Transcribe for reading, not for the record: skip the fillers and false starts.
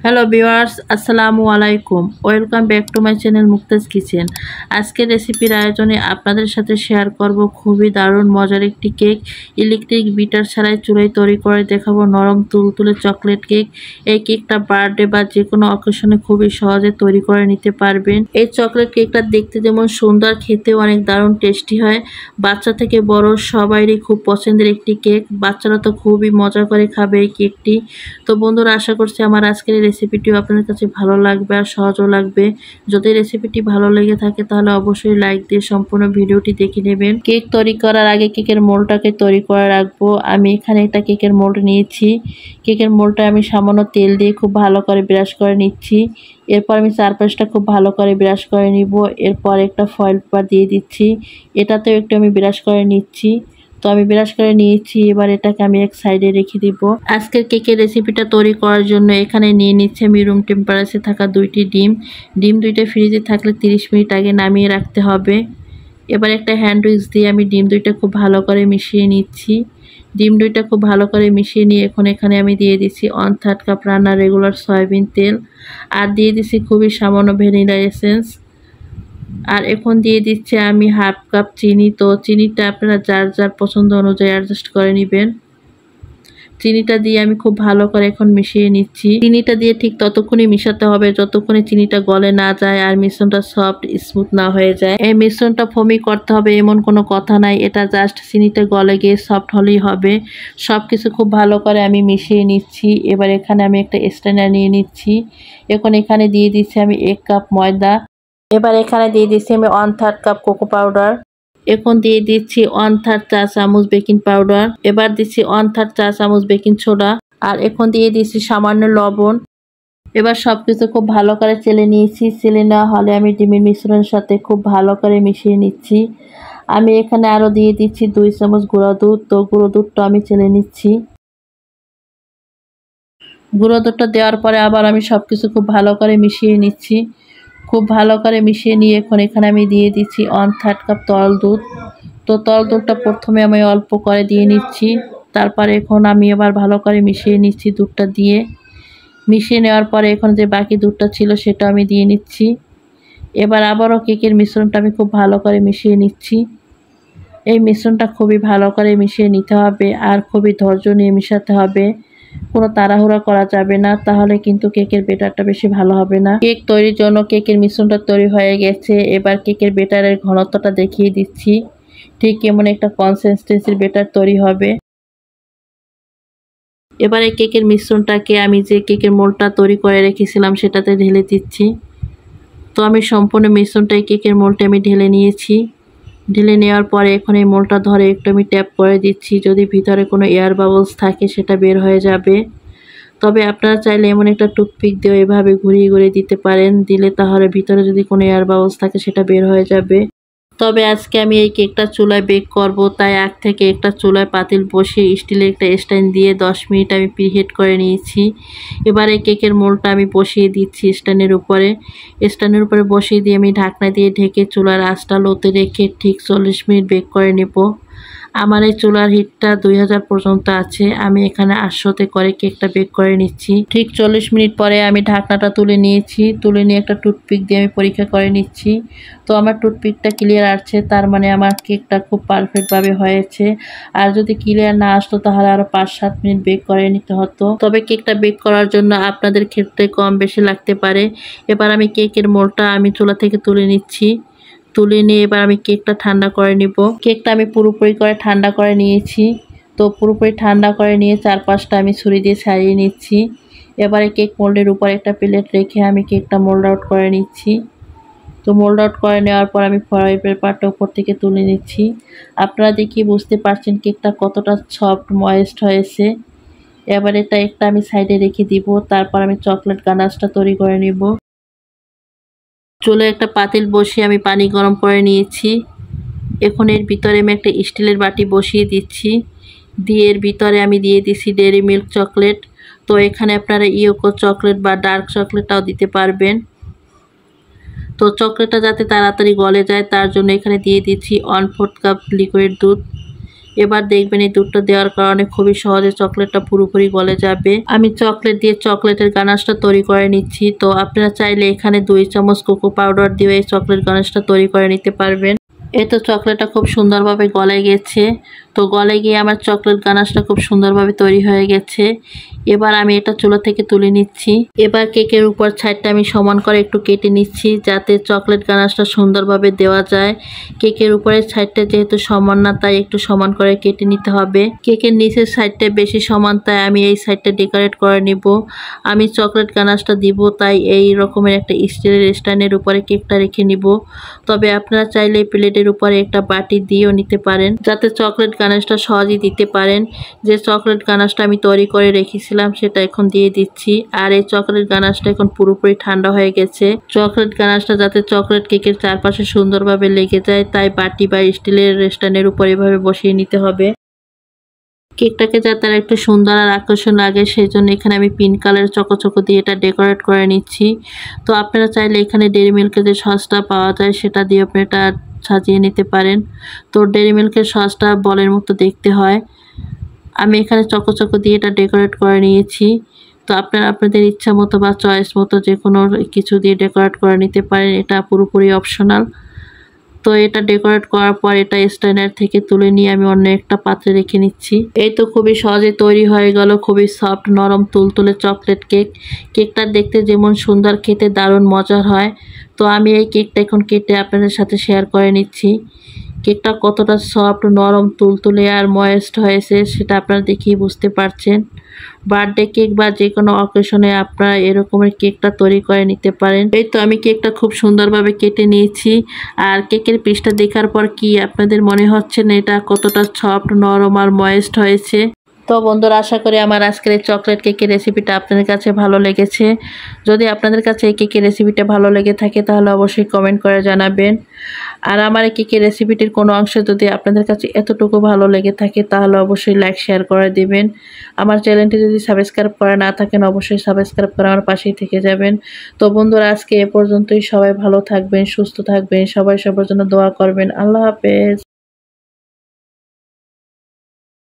Hello viewers, আসসালামু আলাইকুম। Welcome back to my channel Muktaz kitchen. আজকের রেসিপির আয়োজনে আপনাদের সাথে শেয়ার করব খুবই দারুণ মজার একটি কেক। ইলেকট্রিক বিটার ছাড়াই চুলায় তৈরি করে দেখাবো নরম তুলতুলে চকলেট কেক। এই কেকটা বার্থডে বা যে কোনো অকেশনে খুবই সহজে তৈরি করে নিতে পারবেন। এই চকলেট কেকটা দেখতে যেমন সুন্দর, খেতেও অনেক দারুণ টেস্টি হয়। বাচ্চা থেকে বড় সবাইরই খুব পছন্দের একটি কেক। বাচ্চারা তো খুবই মজা করে খাবে এই কেকটি। তো বন্ধুরা, আশা করছি আমার আজকের এই রেসিপিটিও আপনাদের কাছে ভালো লাগবে আর সহজও লাগবে। যদি রেসিপিটি ভালো লেগে থাকে তাহলে অবশ্যই লাইক দিয়ে সম্পূর্ণ ভিডিওটি দেখে নেবেন। কেক তৈরি করার আগে কেকের মোল্ডটাকে তৈরি করে রাখবো। আমি এখানে একটা কেকের মোল্ড নিয়েছি। কেকের মোল্ডটা আমি সামান্য তেল দিয়ে খুব ভালো করে ব্রাশ করে নিচ্ছি। এরপর আমি চারপাশটা খুব ভালো করে ব্রাশ করে নিব। এরপর একটা ফয়েল পেপার দিয়ে দিচ্ছি। এটাতেও একটু আমি ব্রাশ করে নিচ্ছি। তো আমি ব্রাশ করে নিয়েছি। এবার এটাকে আমি এক সাইডে রেখে দিব। আজকের কেকের রেসিপিটা তৈরি করার জন্য এখানে নিয়ে নিচ্ছি আমি রুম টেম্পারেচারে থাকা 2টি ডিম। ডিম 2টা ফ্রিজে থাকলে 30 মিনিট আগে নামিয়ে রাখতে হবে। এবার একটা হ্যান্ড উইক্স দিয়ে আমি ডিম 2টা খুব ভালো করে মিশিয়ে নিচ্ছি। ডিম 2টা খুব ভালো করে মিশিয়ে নিয়ে এখন এখানে আমি দিয়ে দিচ্ছি 1/3 কাপ রান্নার রেগুলার সয়াবিন তেল, আর দিয়ে দিচ্ছি খুবই সামান্য ভ্যানিলা এসেন্স। আর এখন দিয়ে দিচ্ছি আমি হাফ কাপ চিনি। তো চিনিটা আপনারা যার যার পছন্দ অনুযায়ী অ্যাডজাস্ট করে নেবেন। চিনিটা দিয়ে আমি খুব ভালো করে এখন মিশিয়ে নিচ্ছি। চিনিটা দিয়ে ঠিক ততক্ষণই মিশাতে হবে যতক্ষণে চিনিটা গলে না যায় আর মিশ্রণটা সফট স্মুথ না হয়ে যায়। এই মিশ্রণটা ফোমি করতে হবে এমন কোনো কথা নাই, এটা জাস্ট চিনিটা গলে গিয়ে সফট হলেই হবে। সব কিছু খুব ভালো করে আমি মিশিয়ে নিচ্ছি। এবার এখানে আমি একটা স্ট্যান্ডার নিয়ে নিচ্ছি। এখন এখানে দিয়ে দিচ্ছি আমি 1 কাপ ময়দা। এবার এখানে দিয়ে দিচ্ছি আমি 1/3 কাপ কোকো পাউডার। এখন দিয়ে দিচ্ছি 1/3 চা চামচ বেকিং পাউডার। এবার দিচ্ছি 1/3 চা চামচ বেকিং সোডা। আর এখন দিয়ে দিচ্ছি সামান্য লবণ। এবার সবকিছু খুব ভালো করে চেলে নিয়েছি। চেলে নেওয়া হলে আমি ডিমের মিশ্রণের সাথে খুব ভালো করে মিশিয়ে নিচ্ছি। আমি এখানে আরও দিয়ে দিচ্ছি 2 চামচ গুঁড়া দুধ। তো গুঁড়ো দুধটা আমি চেলে নিচ্ছি। গুঁড়ো দুধটা দেওয়ার পরে আবার আমি সবকিছু খুব ভালো করে মিশিয়ে নিচ্ছি। খুব ভালো করে মিশিয়ে নিয়ে এখন এখানে আমি দিয়ে দিচ্ছি 1/3 কাপ তরল দুধ। তো তরল দুধটা প্রথমে আমি অল্প করে দিয়ে নিচ্ছি। তারপরে এখন আমি আবার ভালো করে মিশিয়ে নিচ্ছি দুধটা দিয়ে। মিশিয়ে নেওয়ার পরে এখন যে বাকি দুধটা ছিল সেটা আমি দিয়ে নিচ্ছি। এবার আবারও কেকের মিশ্রণটা আমি খুব ভালো করে মিশিয়ে নিচ্ছি। এই মিশ্রণটা খুবই ভালো করে মিশিয়ে নিতে হবে আর খুবই ধৈর্য নিয়ে মিশাতে হবে। কোনো তাড়াহুড়া করা যাবে না, তাহলে কিন্তু কেকের ব্যাটারটা বেশি ভালো হবে না। কেক তৈরির জন্য কেকের মিশ্রণটা তৈরি হয়ে গেছে। এবার কেকের ব্যাটারের ঘনত্বটা দেখিয়ে দিচ্ছি। ঠিক কেমন একটা কনসিস্টেন্সির ব্যাটার তৈরি হবে। এবারে কেকের মিশ্রণটাকে আমি যে কেকের মোল্ডটা তৈরি করে রেখেছিলাম সেটাতে ঢেলে দিচ্ছি। তো আমি সম্পূর্ণ মিশ্রণটাই কেকের মোল্ডে আমি ঢেলে নিয়েছি। ঢেলে নেওয়ার পরে এখন এই মোল্ডটা ধরে একটু আমি ট্যাপ করে দিচ্ছি। যদি ভিতরে কোনো এয়ার বাবলস থাকে সেটা বের হয়ে যাবে। তবে আপনারা চাইলে এমন একটা টুথপিক দিয়ে এভাবে ঘুরিয়ে ঘুরিয়ে দিতে পারেন। দিলে তাহলে ভিতরে যদি কোনো এয়ার বাবলস থাকে সেটা বের হয়ে যাবে। তবে আজকে আমি এই কেকটা চুলায় বেক করব, তাই আগ থেকে একটা চুলায় পাতিল বসিয়ে স্টিলের একটা স্ট্যান্ড দিয়ে 10 মিনিট আমি প্রিহিট করে নিয়েছি। এবারে কেকের মোল্ডটা আমি বসিয়ে দিচ্ছি স্ট্যান্ডের উপরে। স্ট্যান্ডের উপরে বসিয়ে দিয়ে আমি ঢাকনা দিয়ে ঢেকে চুলার আঁচটা লোতে রেখে ঠিক 40 মিনিট বেক করে নেব। আমার এই চুলার হিটটা 2000 পর্যন্ত আছে। আমি এখানে 800-তে করে কেকটা বেক করে নিচ্ছি। ঠিক 40 মিনিট পরে আমি ঢাকনাটা তুলে নিয়েছি। তুলে নিয়ে একটা টুথপিক দিয়ে আমি পরীক্ষা করে নিচ্ছি। তো আমার টুথপিকটা ক্লিয়ার আসছে, তার মানে আমার কেকটা খুব পারফেক্টভাবে হয়েছে। আর যদি ক্লিয়ার না আসতো তাহলে আরও 5-7 মিনিট বেক করে নিতে হতো। তবে কেকটা বেক করার জন্য আপনাদের ক্ষেত্রে কম বেশি লাগতে পারে। এবার আমি কেকের মোল্ডটা আমি চুলা থেকে তুলে নিচ্ছি। তুলে নিয়ে এবার আমি কেকটা ঠান্ডা করে নিব। কেকটা আমি পুরোপুরি করে ঠান্ডা করে নিয়েছি। তো পুরোপুরি ঠান্ডা করে নিয়ে চারপাশটা আমি ছুরি দিয়ে ছাড়িয়ে নিচ্ছি। এবারে কেক মোল্ডের উপর একটা প্লেট রেখে আমি কেকটা মোল্ড আউট করে নিচ্ছি। তো মোল্ড আউট করে নেওয়ার পর আমি ফয়েল পেপারটা উপর থেকে তুলে নিচ্ছি। আপনারা দেখি বুঝতে পারছেন কেকটা কতটা সফট ময়েস্ট হয়েছে। এবার এটা একটা আমি সাইডে রেখে দিব। তারপর আমি চকলেট গানাশটা তৈরি করে নিব। চুলে একটা পাতিল বসিয়ে আমি পানি গরম করে নিয়েছি। এখন এর ভিতরে আমি একটা স্টিলের বাটি বসিয়ে দিচ্ছি। দিয়ে এর ভিতরে আমি দিয়ে দিচ্ছি ডেইরি মিল্ক চকলেট। তো এখানে আপনারা ইয়োকো চকলেট বা ডার্ক চকলেটটাও দিতে পারবেন। তো চকলেটটা যাতে তাড়াতাড়ি গলে যায় তার জন্য এখানে দিয়ে দিচ্ছি 1/4 কাপ লিকুইড দুধ। এবার দেখবেন এই দুধটা দেওয়ার কারণে খুবই সহজে চকলেটটা পুরোপুরি গলে যাবে। আমি চকলেট দিয়ে চকলেটের গানাশটা তৈরি করে নিচ্ছি। তো আপনারা চাইলে এখানে 2 চামচ কোকো পাউডার দিয়ে এই চকলেট গানাশটা তৈরি করে নিতে পারবেন। এই তো চকলেটটা খুব সুন্দরভাবে গলে গেছে। তো গলে গিয়ে আমার চকলেট গানাশটা খুব সুন্দরভাবে তৈরি হয়ে গেছে। এবার আমি এটা চুলা থেকে তুলে নিচ্ছি। এবার কেকের উপর সাইডটা আমি সমান করে একটু কেটে নিচ্ছি যাতে চকলেট গানাশটা সুন্দরভাবে দেওয়া যায়। কেকের উপরের সাইডটা যেহেতু সমান না তাই একটু সমান করে কেটে নিতে হবে। কেকের নিচের সাইডটা বেশি সমান তাই আমি এই সাইডটা ডেকোরেট করে নিব। আমি চকলেট গানাশটা দিব তাই এই রকমের একটা স্টিলের স্ট্যান্ডের উপরে কেকটা রেখে নিব। তবে আপনারা চাইলে প্লেটের উপরে একটা বাটি দিয়েও নিতে পারেন যাতে চকলেট গানাশটা সহজেই দিতে পারেন। যে চকলেট গানাশটা আমি তৈরি করে রেখেছিলাম সেটা এখন দিয়ে দিচ্ছি। আর এই চকলেট গানাশটা এখন পুরোপুরি ঠান্ডা হয়ে গেছে। চকলেট গানাশটা যাতে চকলেট কেকের চারপাশে সুন্দরভাবে লেগে যায় তাই বাটি বা স্টিলের স্ট্যান্ডের উপর এভাবে বসিয়ে নিতে হবে। কেকটাকে যাতে আর একটু সুন্দর আর আকর্ষণ লাগে সেই জন্য এখানে আমি পিঙ্ক কালারের চকো দিয়ে এটা ডেকোরেট করে নিচ্ছি। তো আপনারা চাইলে এখানে ডেইরি মিল্কের যে সসটা পাওয়া যায় সেটা দিয়ে আপনি এটা সাজিয়ে নিতে পারেন। তো ডেইরি মিল্কের সসটা বলের মতো দেখতে হয়। আমি এখানে চকো দিয়ে এটা ডেকোরেট করে নিয়েছি। তো আপনারা আপনাদের ইচ্ছা মতো বা চয়েস মতো যে কোনো কিছু দিয়ে ডেকোরেট করে নিতে পারেন, এটা পুরোপুরি অপশনাল। তো এটা ডেকোরেট করার পর এটা স্ট্যান্ডার থেকে তুলে নিয়ে আমি অন্য একটা পাত্রে রেখে নিচ্ছি। এই তো খুবই সহজে তৈরি হয়ে গেল খুবই সফট নরম তুলতুলে চকলেট কেক। কেকটা দেখতে যেমন সুন্দর খেতে দারুণ মজার হয়। তো আমি এই কেকটা এখন কেটে আপনাদের সাথে শেয়ার করে নিচ্ছি। কেকটা কতটা সফট নরম তুলতুলে আর ময়েস্ট হয়েছে সেটা আপনারা দেখেই বুঝতে পারছেন। বার্থডে কেক বা যে কোনো অকেশনে আপনারা এরকমের কেকটা তৈরি করে নিতে পারেন। এই তো আমি কেকটা খুব সুন্দরভাবে কেটে নিয়েছি। আর কেকের পিসটা দেখার পর কি আপনাদের মনে হচ্ছে না এটা কতটা সফট নরম আর ময়েস্ট হয়েছে? তো বন্ধুরা, আশা করি আমার আজকের এই চকলেট কেকের রেসিপিটা আপনাদের কাছে ভালো লেগেছে। যদি আপনাদের কাছে এই কেকের রেসিপিটা ভালো লেগে থাকে তাহলে অবশ্যই কমেন্ট করে জানাবেন। আর আমার এই কেকের রেসিপিটির কোনো অংশ যদি আপনাদের কাছে এতটুকু ভালো লেগে থাকে তাহলে অবশ্যই লাইক শেয়ার করে দিবেন। আমার চ্যানেলটি যদি সাবস্ক্রাইব করে না থাকেন অবশ্যই সাবস্ক্রাইব করে আমার পাশেই থেকে যাবেন। তো বন্ধুরা, আজকে এ পর্যন্তই। সবাই ভালো থাকবেন, সুস্থ থাকবেন, সবাই সবার জন্য দোয়া করবেন। আল্লাহ হাফেজ।